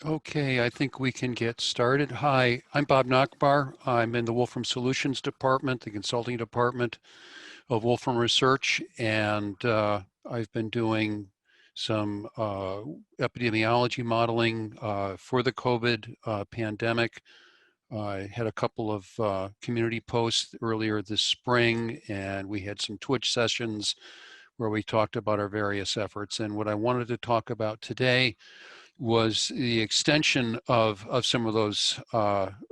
Okay, I think we can get started. Hi, I'm Bob Nachbar. I'm in the Wolfram Solutions Department, the consulting department of Wolfram Research, and I've been doing some epidemiology modeling for the COVID pandemic. I had a couple of community posts earlier this spring, and we had some Twitch sessions where we talked about our various efforts. And what I wanted to talk about today was the extension of some of those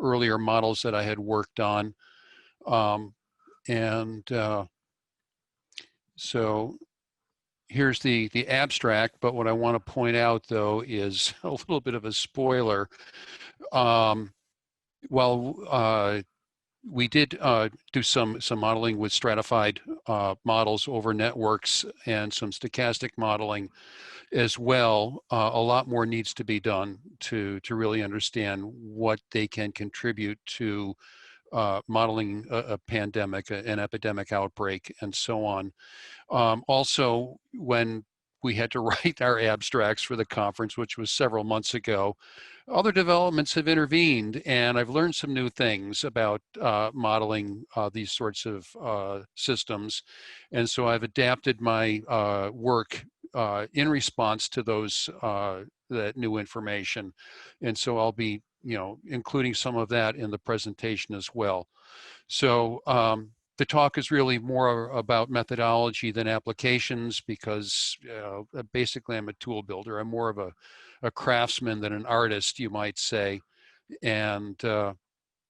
earlier models that I had worked on. Um, and so here's the abstract, but what I want to point out though is a little bit of a spoiler. Um, while we did do some modeling with stratified models over networks and some stochastic modeling as well, a lot more needs to be done to really understand what they can contribute to modeling a pandemic, an epidemic outbreak, and so on. Also, when we had to write our abstracts for the conference, which was several months ago, other developments have intervened, and I've learned some new things about modeling these sorts of systems. And so I've adapted my work in response to those that new information. And so I'll be, including some of that in the presentation as well. So the talk is really more about methodology than applications because basically I'm a tool builder. I'm more of a craftsman than an artist, you might say. And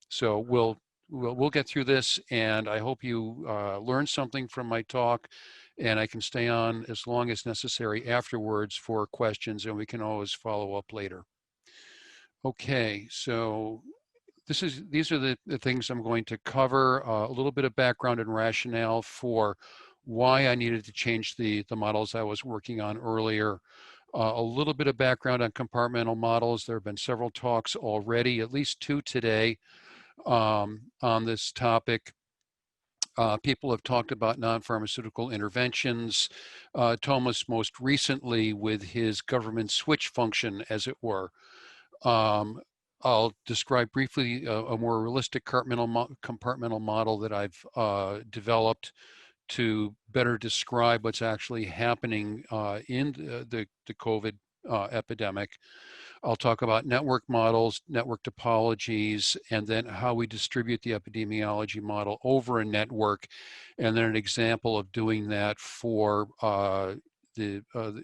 so we'll get through this, and I hope you learn something from my talk, and I can stay on as long as necessary afterwards for questions, and we can always follow up later. Okay, so these are the things I'm going to cover, a little bit of background and rationale for why I needed to change the models I was working on earlier. A little bit of background on compartmental models. There have been several talks already, at least two today, on this topic. People have talked about non-pharmaceutical interventions. Thomas most recently with his government switch function, as it were. Um, I'll describe briefly a more realistic compartmental model that I've developed to better describe what's actually happening in the COVID epidemic. I'll talk about network models, network topologies, and then how we distribute the epidemiology model over a network, and then an example of doing that for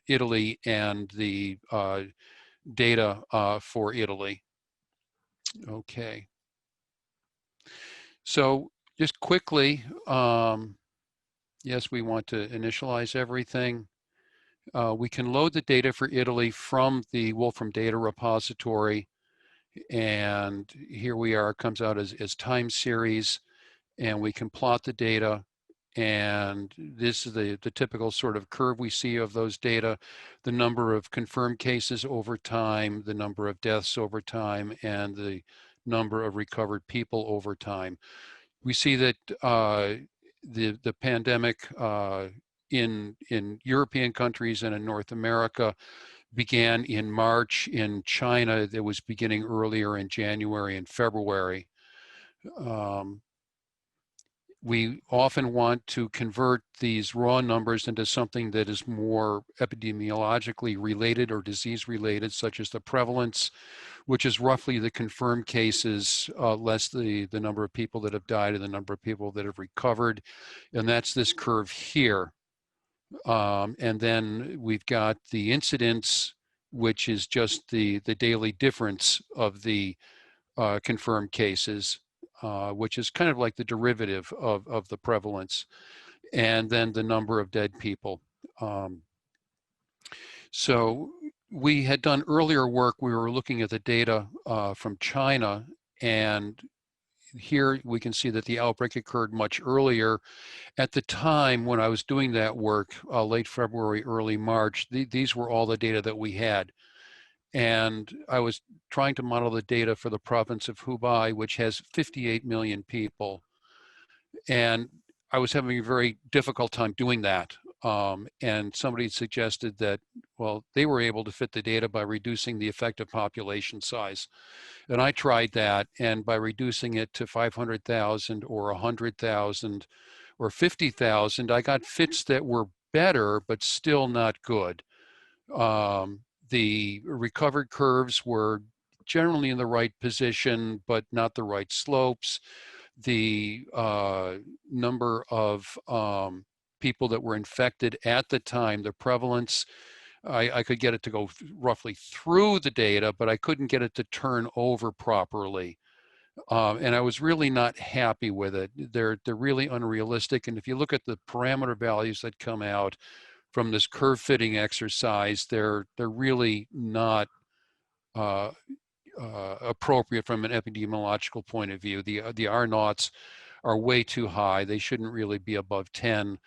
Italy and the data for Italy. Okay. So just quickly, yes, we want to initialize everything. We can load the data for Italy from the Wolfram data repository. And here we are, it comes out as time series, and we can plot the data. And this is the typical sort of curve we see of those data, the number of confirmed cases over time, the number of deaths over time, and the number of recovered people over time. We see that the pandemic in European countries and in North America began in March. In China, it was beginning earlier in January and February. We often want to convert these raw numbers into something that is more epidemiologically related or disease related, such as the prevalence, which is roughly the confirmed cases less the number of people that have died and the number of people that have recovered. And that's this curve here. And then we've got the incidence, which is just the daily difference of the confirmed cases, which is kind of like the derivative of the prevalence, and then the number of dead people. So we had done earlier work, we were looking at the data from China, and here we can see that the outbreak occurred much earlier. At the time when I was doing that work, late February, early March, these were all the data that we had. And I was trying to model the data for the province of Hubei, which has 58 million people. And I was having a very difficult time doing that. And somebody suggested that, well, they were able to fit the data by reducing the effective population size. And I tried that, and by reducing it to 500,000 or 100,000 or 50,000, I got fits that were better, but still not good. The recovered curves were generally in the right position, but not the right slopes. The number of people that were infected at the time, the prevalence, I could get it to go roughly through the data, but I couldn't get it to turn over properly. And I was really not happy with it. They're really unrealistic. And if you look at the parameter values that come out from this curve fitting exercise, they're really not appropriate from an epidemiological point of view. The R naughts are way too high. They shouldn't really be above 10.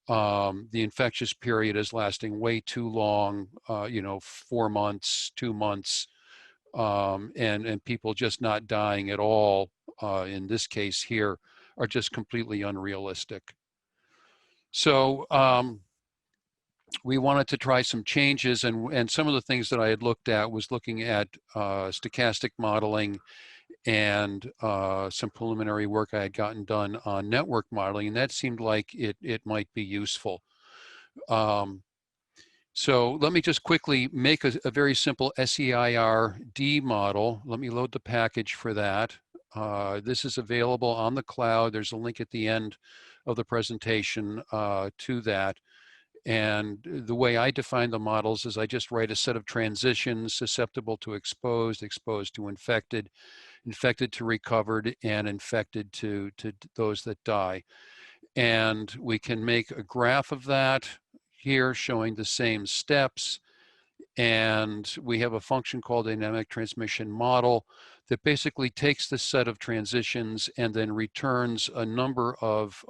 The infectious period is lasting way too long, 4 months, 2 months, and people just not dying at all, in this case here, are just completely unrealistic. So we wanted to try some changes, and some of the things that I had looked at was looking at stochastic modeling and some preliminary work I had gotten done on network modeling, and that seemed like it might be useful. So let me just quickly make a very simple SEIRD model. Let me load the package for that. This is available on the cloud. There's a link at the end of the presentation to that. And the way I define the models is I just write a set of transitions: susceptible to exposed, exposed to infected, infected to recovered, and infected to those that die. And we can make a graph of that here showing the same steps. And we have a function called dynamic transmission model that basically takes the set of transitions and then returns a number of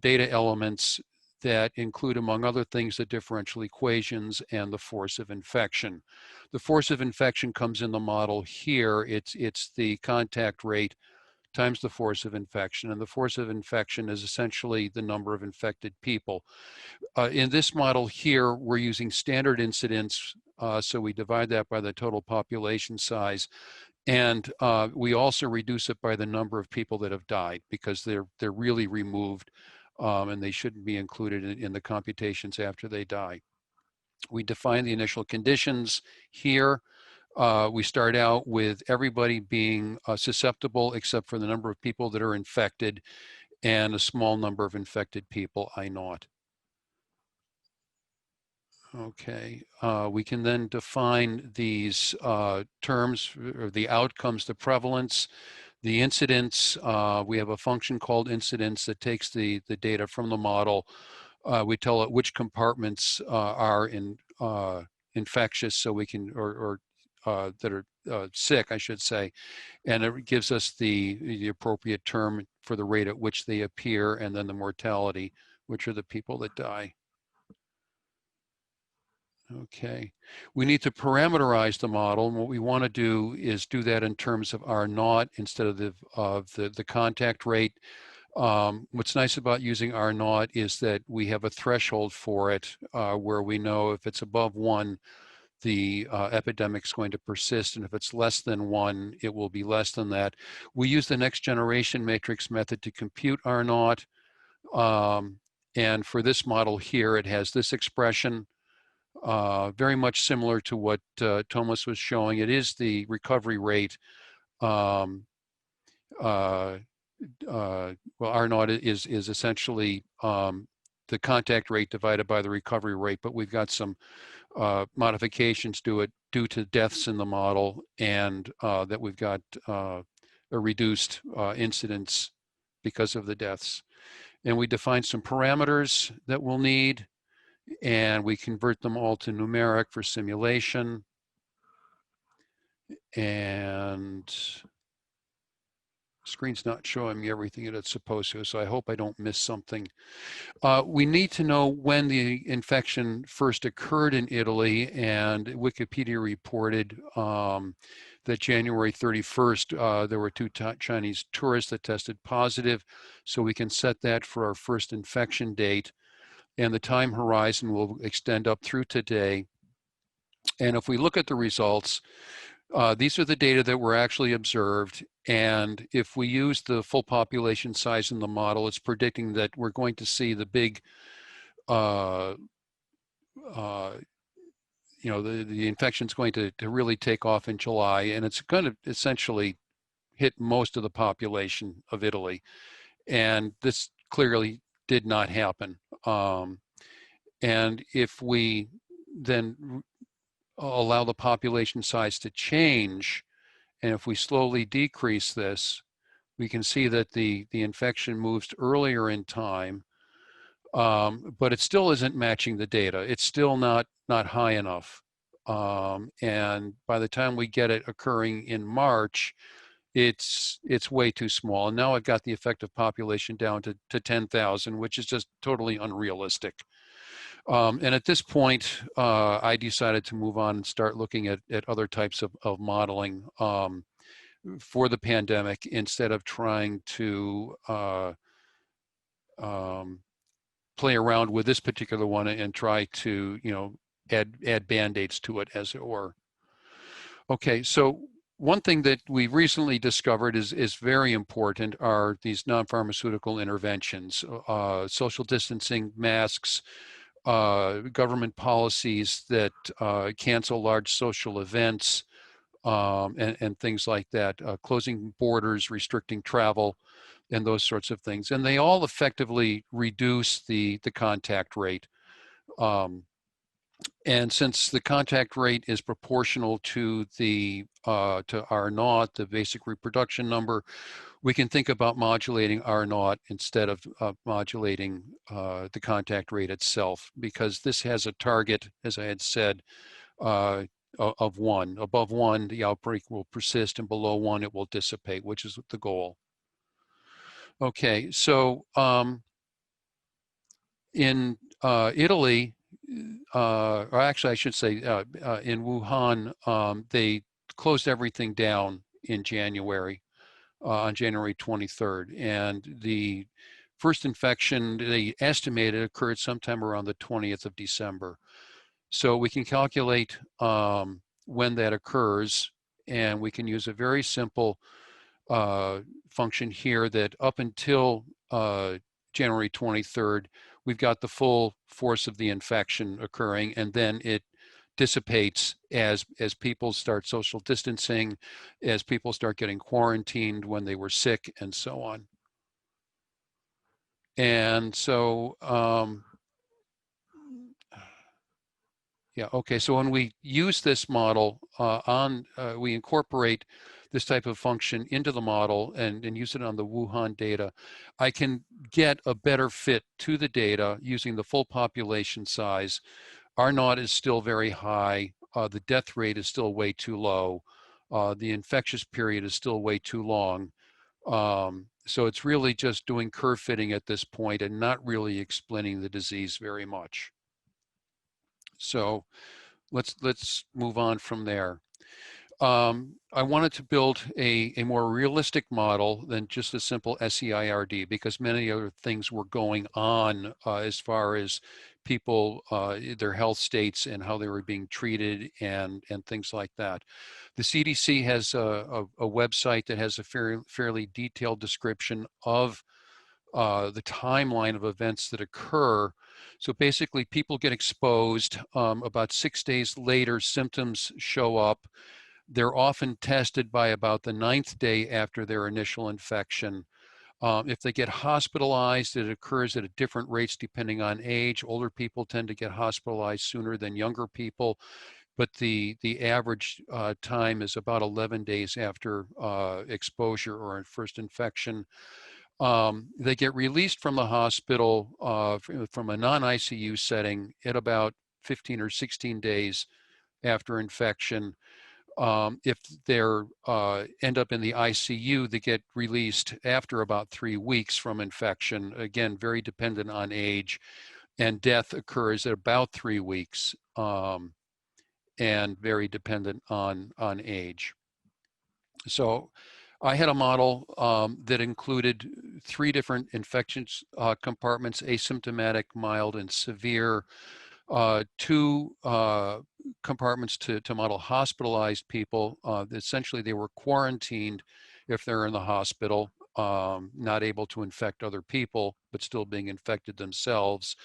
data elements that include, among other things, the differential equations and the force of infection. The force of infection comes in the model here. It's the contact rate times the force of infection, and the force of infection is essentially the number of infected people. In this model here, we're using standard incidence, so we divide that by the total population size, and we also reduce it by the number of people that have died, because they're really removed, and they shouldn't be included in the computations after they die. We define the initial conditions here. We start out with everybody being susceptible except for the number of people that are infected, and a small number of infected people, I naught. Okay, we can then define these terms, or the outcomes, the prevalence, the incidence. We have a function called incidence that takes the data from the model. We tell it which compartments are infectious, so we can, or that are sick, I should say, and it gives us the appropriate term for the rate at which they appear, and then the mortality, which are the people that die. Okay, we need to parameterize the model, and what we want to do is do that in terms of R naught instead of the contact rate. What's nice about using R naught is that we have a threshold for it, where we know if it's above 1, the epidemic is going to persist, and if it's less than 1, it will be less than that. We use the next generation matrix method to compute R naught, and for this model here, it has this expression. Very much similar to what Thomas was showing. It is the recovery rate. Well, R naught is essentially the contact rate divided by the recovery rate, but we've got some modifications to it due to deaths in the model, and that we've got a reduced incidence because of the deaths. And we define some parameters that we'll need, and we convert them all to numeric for simulation. And screen's not showing me everything that it's supposed to, so I hope I don't miss something. We need to know when the infection first occurred in Italy, and Wikipedia reported that January 31st, there were 2 Chinese tourists that tested positive, so we can set that for our first infection date. and the time horizon will extend up through today. And if we look at the results, these are the data that were actually observed. And if we use the full population size in the model, it's predicting that we're going to see the big, uh, the infection is going to really take off in July. And it's going to essentially hit most of the population of Italy. And this clearly did not happen. And if we then allow the population size to change, and if we slowly decrease this, we can see that the infection moves earlier in time, but it still isn't matching the data. It's still not high enough. And by the time we get it occurring in March, it's way too small. And now I've got the effective population down to 10,000, which is just totally unrealistic. And at this point, I decided to move on and start looking at other types of modeling for the pandemic instead of trying to play around with this particular one and try to, add band-aids to it, as it were. Okay, so one thing that we recently discovered is very important are these non-pharmaceutical interventions, social distancing, masks, government policies that cancel large social events, and things like that, closing borders, restricting travel, and those sorts of things. And they all effectively reduce the contact rate. And since the contact rate is proportional to the to R naught, the basic reproduction number, we can think about modulating R naught instead of modulating the contact rate itself, because this has a target, as I had said, of 1. Above 1, the outbreak will persist, and below 1, it will dissipate, which is the goal. Okay, so in Italy, or actually I should say in Wuhan, they closed everything down in January, on January 23rd. And the first infection, they estimated, occurred sometime around the 20th of December. So we can calculate when that occurs, and we can use a very simple function here that up until January 23rd, we've got the full force of the infection occurring, and then it dissipates as people start social distancing, as people start getting quarantined when they were sick, and so on. And so, yeah, okay, so when we use this model we incorporate this type of function into the model and use it on the Wuhan data, I can get a better fit to the data using the full population size. R naught is still very high. The death rate is still way too low. The infectious period is still way too long. So it's really just doing curve fitting at this point and not really explaining the disease very much. So let's move on from there. I wanted to build a more realistic model than just a simple SEIRD, because many other things were going on as far as people, their health states and how they were being treated and things like that. The CDC has a website that has a fairly detailed description of the timeline of events that occur. So basically, people get exposed. About 6 days later, symptoms show up. They're often tested by about the 9th day after their initial infection. If they get hospitalized, it occurs at different rates depending on age. Older people tend to get hospitalized sooner than younger people, but the average time is about 11 days after exposure or first infection. They get released from the hospital from a non-ICU setting at about 15 or 16 days after infection. If they're end up in the ICU, they get released after about 3 weeks from infection. Again, very dependent on age, and death occurs at about 3 weeks, and very dependent on age. So I had a model that included 3 different infections compartments: asymptomatic, mild, and severe. 2 compartments to model hospitalized people. Essentially, they were quarantined if they're in the hospital, not able to infect other people, but still being infected themselves.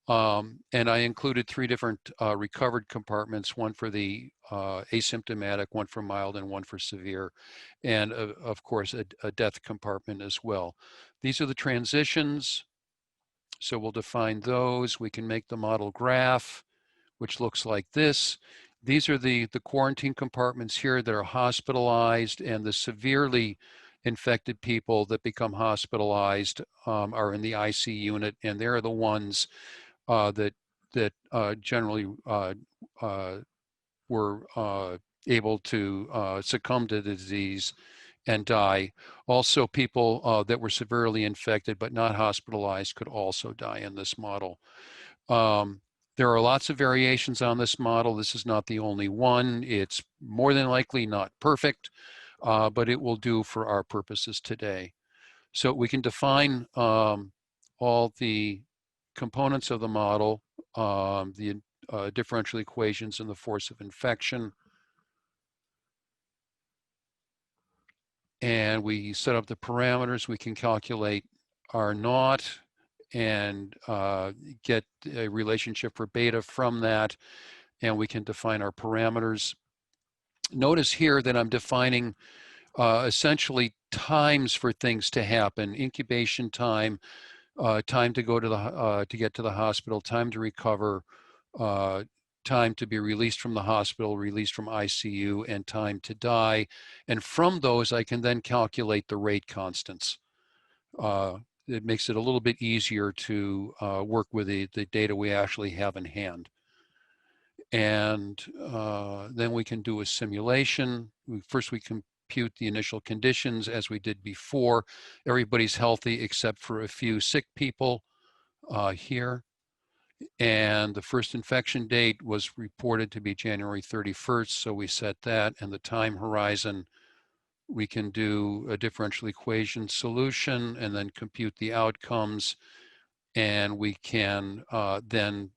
And I included 3 different recovered compartments, one for the asymptomatic, one for mild, and one for severe, and of course a death compartment as well. These are the transitions, so we'll define those. We can make the model graph, which looks like this. These are the quarantine compartments here that are hospitalized, and the severely infected people that become hospitalized are in the IC unit, and they're the ones that generally were able to succumb to the disease and die. Also, people that were severely infected but not hospitalized could also die in this model. There are lots of variations on this model. This is not the only one. It's more than likely not perfect, but it will do for our purposes today. So we can define all the components of the model, the differential equations and the force of infection. And we set up the parameters. We can calculate R naught and get a relationship for beta from that. And we can define our parameters. Notice here that I'm defining essentially times for things to happen: incubation time, time to go to the to get to the hospital, time to recover, time to be released from the hospital, released from ICU, and time to die. And from those, I can then calculate the rate constants. It makes it a little bit easier to work with the data we actually have in hand. And then we can do a simulation. First, we compute the initial conditions as we did before. Everybody's healthy except for a few sick people here. And the first infection date was reported to be January 31st, so we set that. And the time horizon, we can do a differential equation solution and then compute the outcomes. And we can then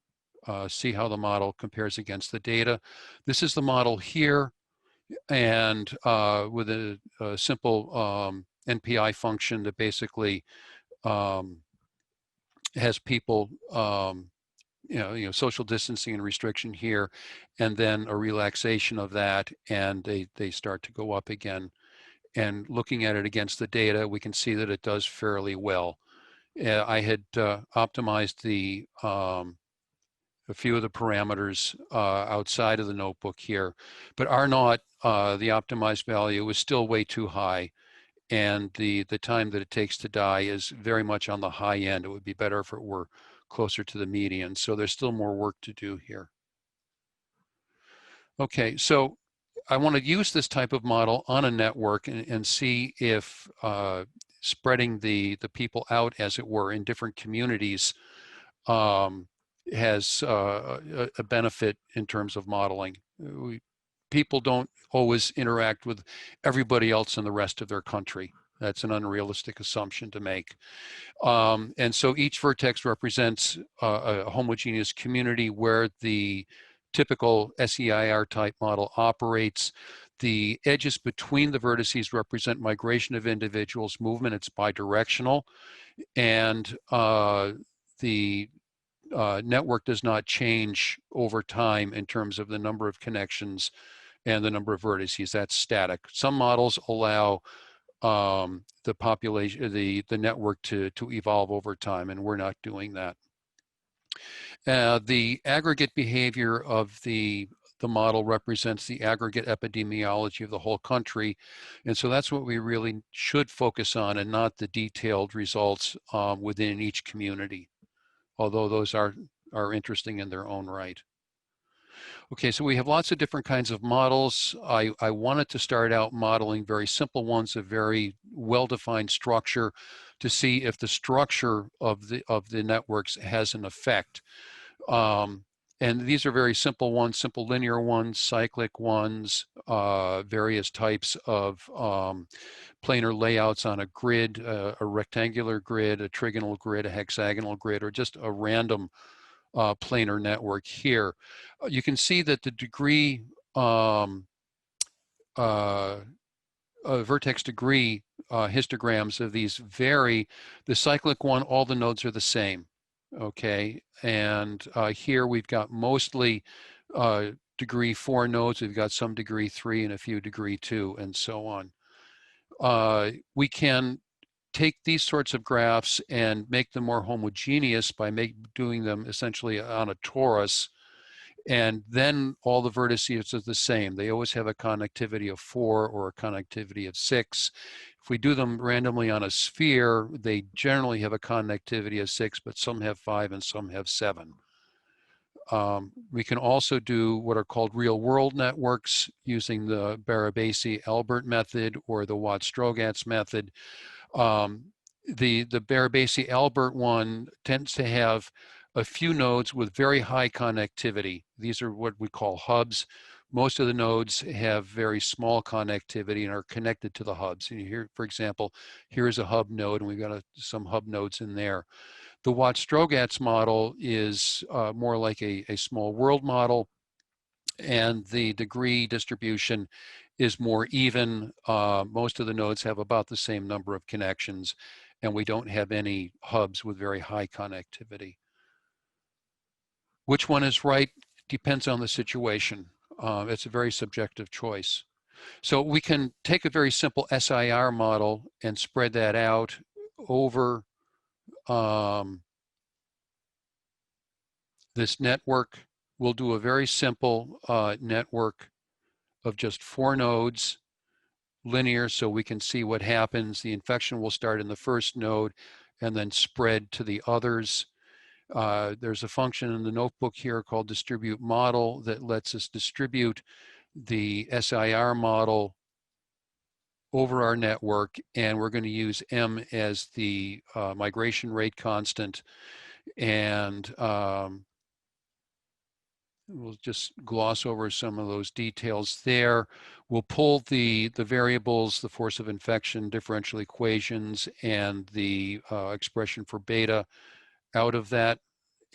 see how the model compares against the data. This is the model here, and with a simple NPI function that basically has people, social distancing and restriction here, and then a relaxation of that, and they start to go up again. And looking at it against the data, we can see that it does fairly well. I had optimized a few of the parameters outside of the notebook here, but R naught, the optimized value, is still way too high, and the time that it takes to die is very much on the high end. It would be better if it were closer to the median, so there's still more work to do here. Okay, so I want to use this type of model on a network and see if spreading the people out, as it were, in different communities has a benefit in terms of modeling. People don't always interact with everybody else in the rest of their country. That's an unrealistic assumption to make. And so each vertex represents a homogeneous community where the typical SEIR type model operates. The edges between the vertices represent migration of individuals, movement. It's bidirectional. And the network does not change over time in terms of the number of connections and the number of vertices. That's static. Some models allow the population, the network to evolve over time, and we're not doing that. The aggregate behavior of the model represents the aggregate epidemiology of the whole country. And so that's what we really should focus on, and not the detailed results within each community, although those are interesting in their own right. Okay, so we have lots of different kinds of models. I wanted to start out modeling very simple ones, a very well-defined structure, to see if the structure of the networks has an effect. And these are very simple ones, simple linear ones, cyclic ones, various types of planar layouts on a grid, a rectangular grid, a trigonal grid, a hexagonal grid, or just a random planar network here. You can see that the degree, vertex degree histograms of these vary. The cyclic one, all the nodes are the same, okay? And here we've got mostly degree 4 nodes. We've got some degree 3 and a few degree 2 and so on. We can take these sorts of graphs and make them more homogeneous by doing them essentially on a torus, and then all the vertices are the same. They always have a connectivity of 4 or a connectivity of 6. If we do them randomly on a sphere, they generally have a connectivity of 6, but some have 5 and some have 7. We can also do what are called real-world networks using the Barabasi-Albert method or the Watt-Strogatz method. The Barabasi-Albert one tends to have a few nodes with very high connectivity. These are what we call hubs. Most of the nodes have very small connectivity and are connected to the hubs. And here, for example, here is a hub node, and we've got some hub nodes in there. The Watt-Strogatz model is more like a small world model, and the degree distribution is more even. Most of the nodes have about the same number of connections, and we don't have any hubs with very high connectivity. Which one is right depends on the situation. It's a very subjective choice. So we can take a very simple SIR model and spread that out over this network. We'll do a very simple network of just 4 nodes, linear, so we can see what happens. The infection will start in the first node and then spread to the others. There's a function in the notebook here called distribute model that lets us distribute the SIR model over our network, and we're going to use M as the migration rate constant, and we'll just gloss over some of those details there. We'll pull the variables, the force of infection, differential equations, and the expression for beta out of that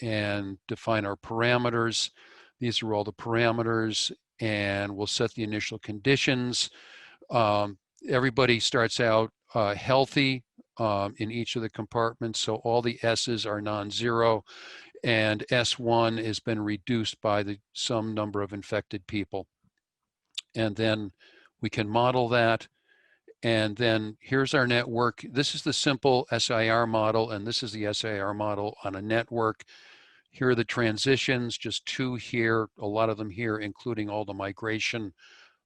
and define our parameters. These are all the parameters, and we'll set the initial conditions. Everybody starts out healthy in each of the compartments, so all the S's are non-zero, and S1 has been reduced by some number of infected people. And then we can model that. And then here's our network. This is the simple SIR model, and this is the SIR model on a network. Here are the transitions, just 2 here, a lot of them here, including all the migration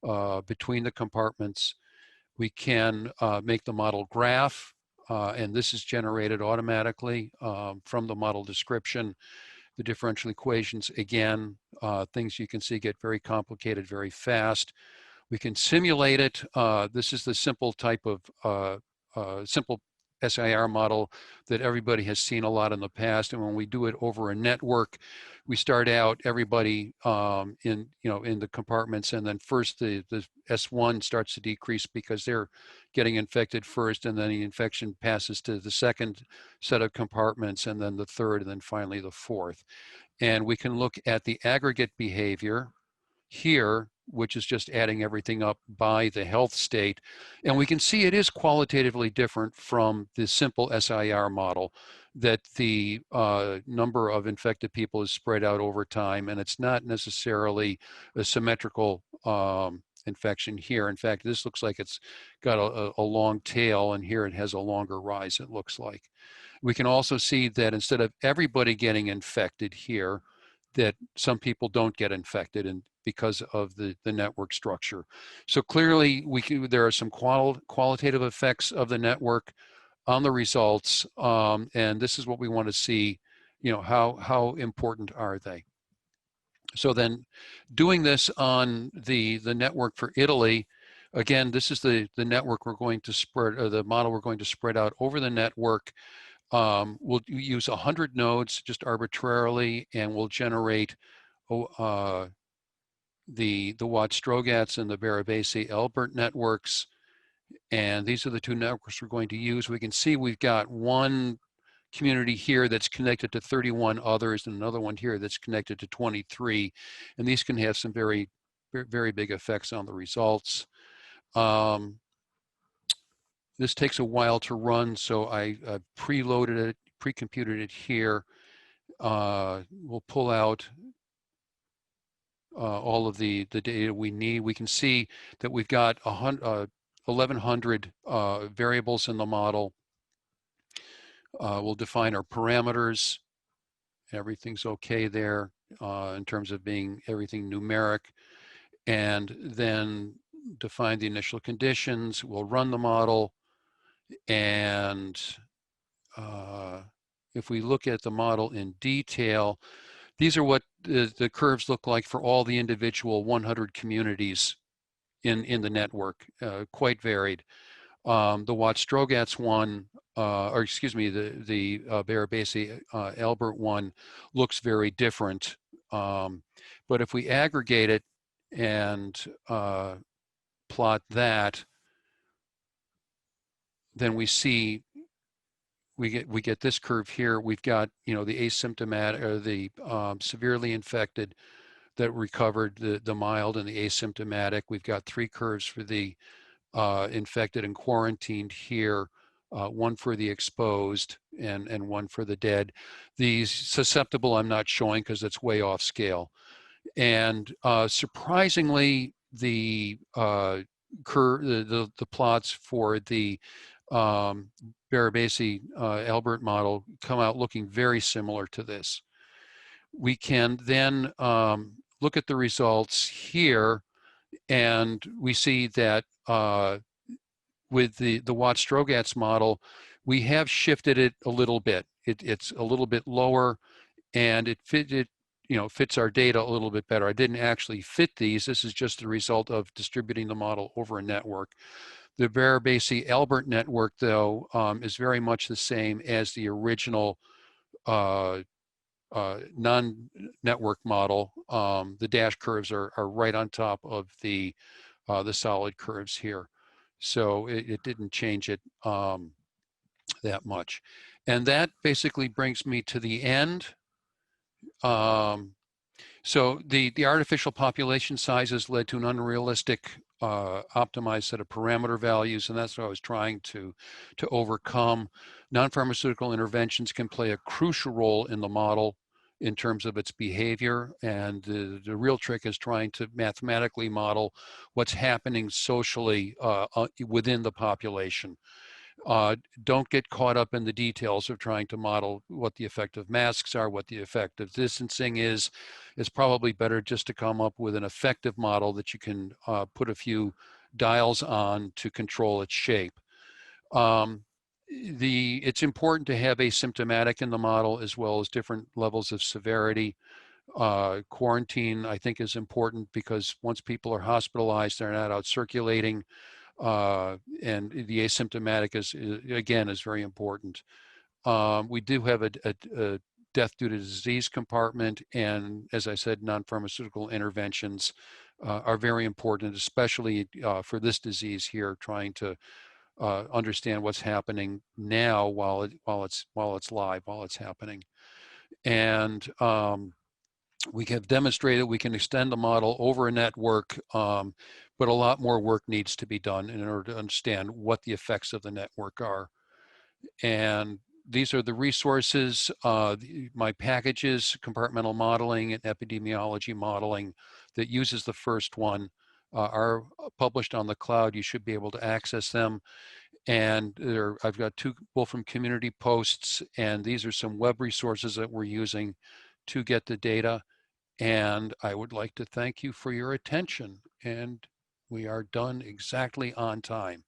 between the compartments. We can make the model graph, and this is generated automatically from the model description. The differential equations, again, things you can see get very complicated very fast. We can simulate it. This is the simple type of simple SIR model that everybody has seen a lot in the past. And when we do it over a network, we start out everybody in the compartments, and then first the S1 starts to decrease because they're getting infected first, and then the infection passes to the second set of compartments, and then the third, and then finally the fourth. And we can look at the aggregate behavior here, which is just adding everything up by the health state. And we can see it is qualitatively different from the simple SIR model, that the number of infected people is spread out over time, and it's not necessarily a symmetrical infection here. In fact, this looks like it's got a long tail, and here it has a longer rise, it looks like. We can also see that instead of everybody getting infected here, that some people don't get infected, and because of the network structure. So clearly there are some qualitative effects of the network on the results, and this is what we want to see, how important are they? So then doing this on the network for Italy, again, this is the network we're going to spread, or the model we're going to spread out over the network. We'll use 100 nodes just arbitrarily, and we'll generate the Watt-Strogatz and the Barabasi-Elbert networks. And these are the two networks we're going to use. We can see we've got one community here that's connected to 31 others and another one here that's connected to 23. And these can have some very, very big effects on the results. This takes a while to run, so I preloaded it, pre-computed it here. We'll pull out all of the data we need. We can see that we've got 1,100 variables in the model. We'll define our parameters. Everything's okay there in terms of being everything numeric. And then define the initial conditions. We'll run the model. And if we look at the model in detail, these are what the curves look like for all the individual 100 communities in the network, quite varied. The Watt-Strogatz one, or excuse me, the Barabasi-Elbert one looks very different. But if we aggregate it and plot that, then we see we get this curve here. We've got, you know, the asymptomatic or the severely infected that recovered, the mild and the asymptomatic. We've got three curves for the infected and quarantined here, one for the exposed and one for the dead. The susceptible I'm not showing because it's way off scale. And surprisingly, the plots for the Barabasi-Elbert model come out looking very similar to this. We can then look at the results here, and we see that with the Watt-Strogatz model, we have shifted it a little bit. It's a little bit lower, and it fits our data a little bit better. I didn't actually fit these. This is just the result of distributing the model over a network. The Barabasi-Elbert network, though, is very much the same as the original non-network model. The dash curves are right on top of the solid curves here. So it didn't change it that much. And that basically brings me to the end. So the artificial population sizes led to an unrealistic optimized set of parameter values, and that's what I was trying to overcome. Non-pharmaceutical interventions can play a crucial role in the model in terms of its behavior, and the real trick is trying to mathematically model what's happening socially within the population. Don't get caught up in the details of trying to model what the effect of masks are, what the effect of distancing is. It's probably better just to come up with an effective model that you can put a few dials on to control its shape. It's important to have asymptomatic in the model as well as different levels of severity. Quarantine, I think, is important because once people are hospitalized, they're not out circulating. And the asymptomatic is very important. We do have a death due to disease compartment, and as I said, non-pharmaceutical interventions are very important, especially for this disease here, trying to understand what's happening now while it's live, while it's happening. And we have demonstrated we can extend the model over a network, but a lot more work needs to be done in order to understand what the effects of the network are. And these are the resources, my packages, compartmental modeling and epidemiology modeling that uses the first one are published on the cloud. You should be able to access them. And I've got 2 Wolfram community posts, and these are some web resources that we're using to get the data. And I would like to thank you for your attention. And we are done exactly on time.